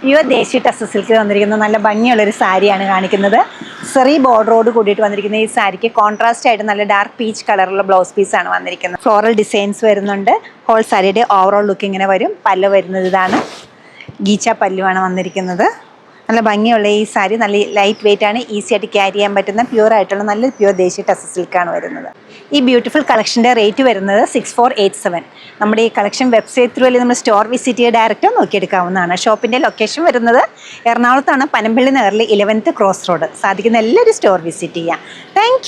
Pure ദേശി tussar silk വന്നിരിക്കുന്ന നല്ല ഭംഗിയുള്ളൊരു സാരിയാണ് കാണിക്കുന്നത്. സെറി ബോർഡറോട് കൂടിയിട്ട് വന്നിരിക്കുന്ന ഈ സാരിക്ക് കോൺട്രാസ്റ്റ് ആയിട്ട് നല്ല ഡാർക്ക് പീച്ച് കളറുള്ള ബ്ലൗസ് പീസാണ് വന്നിരിക്കുന്നത്. ഫ്ലോറൽ ഡിസൈൻസ് വരുന്നുണ്ട്. ഹോൾ സാരിയുടെ ഓവറോൾ ലുക്ക് ഇങ്ങനെ വരും. പല്ല് വരുന്നത് ഇതാണ്. ഗീച്ച പല്ലുവാണ് വന്നിരിക്കുന്നത്. നല്ല ഭംഗിയുള്ള ഈ സാരി നല്ല ലൈറ്റ് വെയിറ്റ് ആണ്. ഈസി ആയിട്ട് ക്യാരി ചെയ്യാൻ പറ്റുന്ന പ്യുവർ ആയിട്ടുള്ള നല്ല പ്യുവർ ദേശി ടസർ സിൽക്കാണ് വരുന്നത്. ഈ ബ്യൂട്ടിഫുൾ കളക്ഷൻ്റെ റേറ്റ് വരുന്നത് 6487. നമ്മുടെ ഈ കളക്ഷൻ വെബ്സൈറ്റ് ത്രൂ അല്ലെങ്കിൽ നമ്മൾ സ്റ്റോർ വിസിറ്റ് ചെയ്ത് ഡയറക്റ്റ് നോക്കിയെടുക്കാവുന്നതാണ്. ഷോപ്പിൻ്റെ ലൊക്കേഷൻ വരുന്നത് എറണാകുളത്താണ്, പനമ്പള്ളി നഗറിൽ 11th ക്രോസ് റോഡ്. സാധിക്കുന്ന എല്ലാവരും സ്റ്റോർ വിസിറ്റ് ചെയ്യാം. താങ്ക്